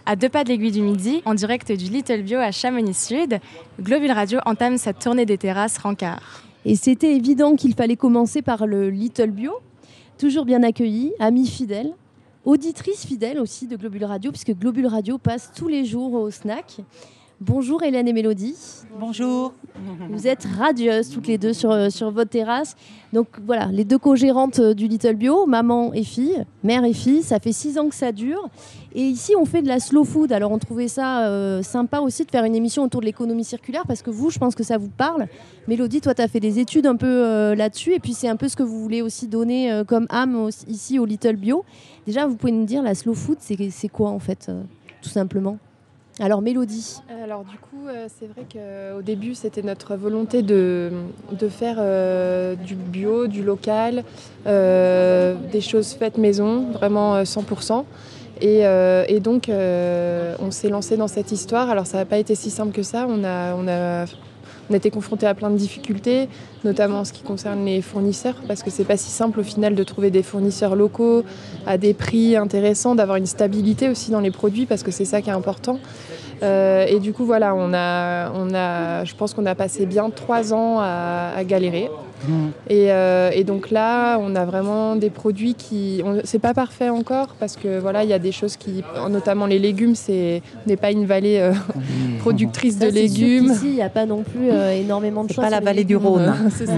À 2 pas de l'aiguille du Midi, en direct du Little Bio à Chamonix-Sud, Globule Radio entame sa tournée des terrasses Rancard. Et c'était évident qu'il fallait commencer par le Little Bio, toujours bien accueilli, ami fidèle, auditrice fidèle aussi de Globule Radio, puisque Globule Radio passe tous les jours au snack. Bonjour Hélène et Mélodie. Bonjour. Vous êtes radieuses toutes les deux sur votre terrasse. Donc voilà, les deux co-gérantes du Little Bio, maman et fille, mère et fille, ça fait 6 ans que ça dure. Et ici, on fait de la slow food. Alors on trouvait ça sympa aussi de faire une émission autour de l'économie circulaire parce que vous, je pense que ça vous parle. Mélodie, toi, tu as fait des études un peu là-dessus et puis c'est un peu ce que vous voulez aussi donner comme âme ici au Little Bio. Déjà, vous pouvez nous dire, la slow food, c'est quoi en fait, tout simplement ? Alors Mélodie. Alors du coup, c'est vrai qu'au début, c'était notre volonté de faire du bio, du local, des choses faites maison, vraiment 100%. Et donc, on s'est lancé dans cette histoire. Alors ça n'a pas été si simple que ça. On a été confrontés à plein de difficultés, notamment en ce qui concerne les fournisseurs, parce que c'est pas si simple au final de trouver des fournisseurs locaux à des prix intéressants, d'avoir une stabilité aussi dans les produits, parce que c'est ça qui est important. Et du coup, voilà, je pense qu'on a passé bien 3 ans à galérer. Et donc là, on a vraiment des produits c'est pas parfait encore parce que voilà, il y a des choses notamment les légumes, on n'est pas une vallée productrice de légumes. Ici, il n'y a pas non plus énormément de c'est choix. C'est pas la vallée du Rhône. C'est ça.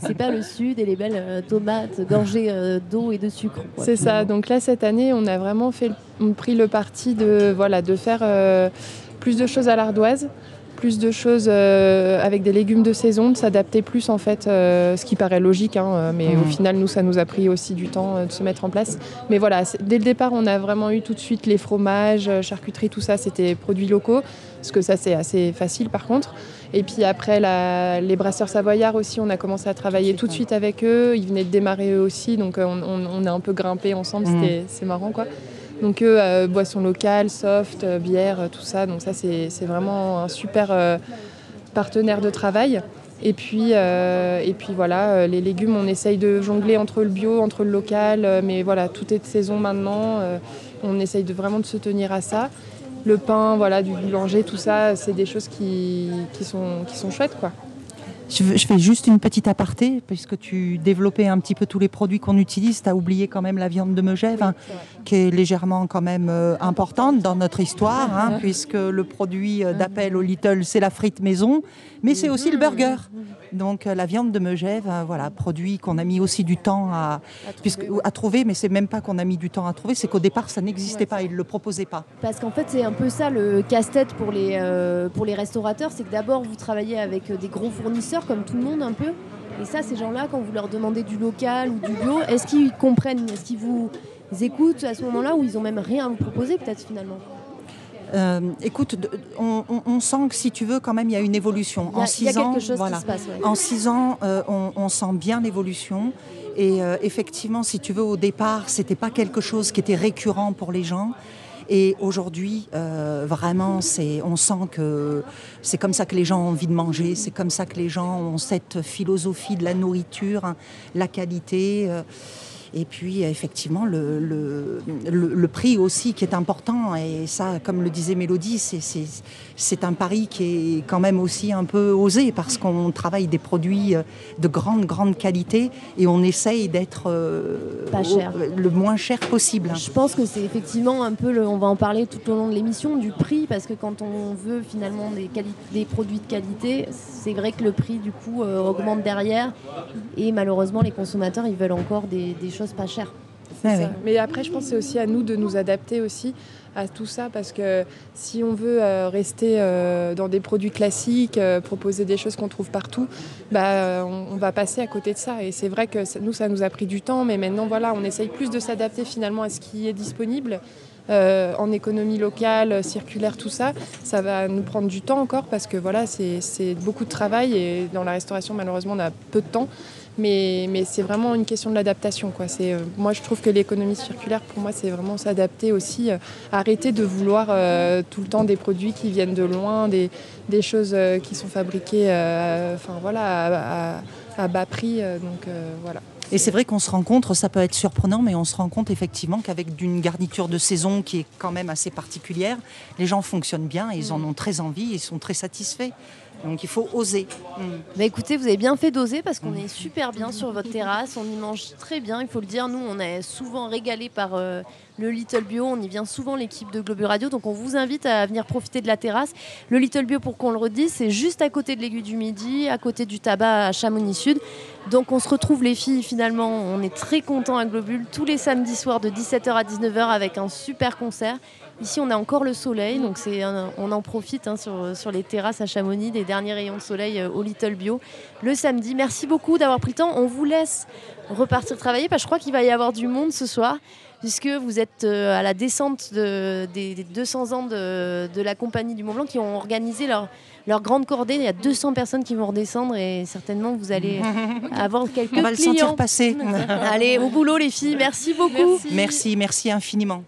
C'est pas le sud et les belles tomates gorgées d'eau et de sucre. Quoi, c'est ça. Donc là, cette année, on a vraiment pris le parti de faire plus de choses à l'ardoise, plus de choses avec des légumes de saison, de s'adapter plus en fait, ce qui paraît logique, mais au final, nous, ça nous a pris aussi du temps de se mettre en place. Mais voilà, dès le départ, on a vraiment eu tout de suite les fromages, charcuterie, tout ça, c'était produits locaux, parce que ça, c'est assez facile par contre. Et puis après, les brasseurs savoyards aussi, on a commencé à travailler tout de suite avec eux. Ils venaient de démarrer eux aussi, donc on a un peu grimpé ensemble, c'est marrant quoi. Donc eux, boissons locales, soft, bière, tout ça. Donc ça, c'est vraiment un super partenaire de travail. Et puis voilà, les légumes, on essaye de jongler entre le bio, entre le local. Mais voilà, tout est de saison maintenant. On essaye vraiment de se tenir à ça. Le pain, voilà, du boulanger, tout ça, c'est des choses qui sont chouettes, quoi. Je fais juste une petite aparté, puisque tu développais un petit peu tous les produits qu'on utilise. Tu as oublié quand même la viande de Megève, qui est légèrement quand même importante dans notre histoire, puisque le produit d'appel au Little, c'est la frite maison, mais c'est aussi le burger. Donc la viande de Megève, voilà, produit qu'on a mis aussi du temps à trouver, mais c'est même pas qu'on a mis du temps à trouver, c'est qu'au départ ça n'existait pas, ils le proposaient pas. Parce qu'en fait c'est un peu ça le casse-tête pour les restaurateurs, c'est que d'abord vous travaillez avec des gros fournisseurs comme tout le monde un peu, et ça ces gens-là quand vous leur demandez du local ou du bio, est-ce qu'ils comprennent, est-ce qu'ils vous écoutent à ce moment-là ou ils ont même rien à vous proposer peut-être finalement? Écoute, on sent que si tu veux, quand même, il y a une évolution. Il y a quelque chose qui se passe. Ouais. En 6 ans, on sent bien l'évolution. Et effectivement, si tu veux, au départ, c'était pas quelque chose qui était récurrent pour les gens. Et aujourd'hui, vraiment, on sent que c'est comme ça que les gens ont envie de manger. C'est comme ça que les gens ont cette philosophie de la nourriture, la qualité. Et puis effectivement le prix aussi qui est important, et ça, comme le disait Mélodie, c'est un pari qui est quand même aussi un peu osé parce qu'on travaille des produits de grande qualité et on essaye d'être pas cher, le moins cher possible. Je pense que c'est effectivement un peu on va en parler tout au long de l'émission, du prix, parce que quand on veut finalement des produits de qualité, c'est vrai que le prix du coup augmente derrière, et malheureusement les consommateurs ils veulent encore des choses pas chères. C'est ça. Mais après, je pense que c'est aussi à nous de nous adapter aussi à tout ça, parce que si on veut rester dans des produits classiques, proposer des choses qu'on trouve partout, on va passer à côté de ça. Et c'est vrai que nous, ça nous a pris du temps, mais maintenant, voilà, on essaye plus de s'adapter finalement à ce qui est disponible. En économie locale, circulaire, tout ça, ça va nous prendre du temps encore, parce que voilà, c'est beaucoup de travail, et dans la restauration, malheureusement, on a peu de temps. Mais c'est vraiment une question de l'adaptation, quoi. Moi, je trouve que l'économie circulaire, pour moi, c'est vraiment s'adapter aussi, arrêter de vouloir tout le temps des produits qui viennent de loin, des choses qui sont fabriquées à bas prix. Donc voilà. Et c'est vrai qu'on se rend compte, ça peut être surprenant, mais on se rend compte effectivement qu'avec une garniture de saison qui est quand même assez particulière, les gens fonctionnent bien et ils en ont très envie, ils sont très satisfaits. Donc il faut oser. Bah écoutez, vous avez bien fait d'oser parce qu'on est super bien sur votre terrasse, on y mange très bien, il faut le dire. Nous, on est souvent régalés par le Little Bio, on y vient souvent l'équipe de Globule Radio, donc on vous invite à venir profiter de la terrasse. Le Little Bio, pour qu'on le redise, c'est juste à côté de l'Aiguille du Midi, à côté du tabac à Chamonix Sud. Donc on se retrouve les filles, finalement, on est très contents à Globule, tous les samedis soirs de 17h à 19h avec un super concert. Ici, on a encore le soleil, donc on en profite sur les terrasses à Chamonix, des derniers rayons de soleil au Little Bio le samedi. Merci beaucoup d'avoir pris le temps. On vous laisse repartir travailler parce que je crois qu'il va y avoir du monde ce soir puisque vous êtes à la descente des 200 ans de la Compagnie du Mont Blanc qui ont organisé leur grande cordée. Il y a 200 personnes qui vont redescendre et certainement vous allez avoir quelques clients. On va le sentir passer. Allez, au boulot les filles. Merci beaucoup. Merci infiniment.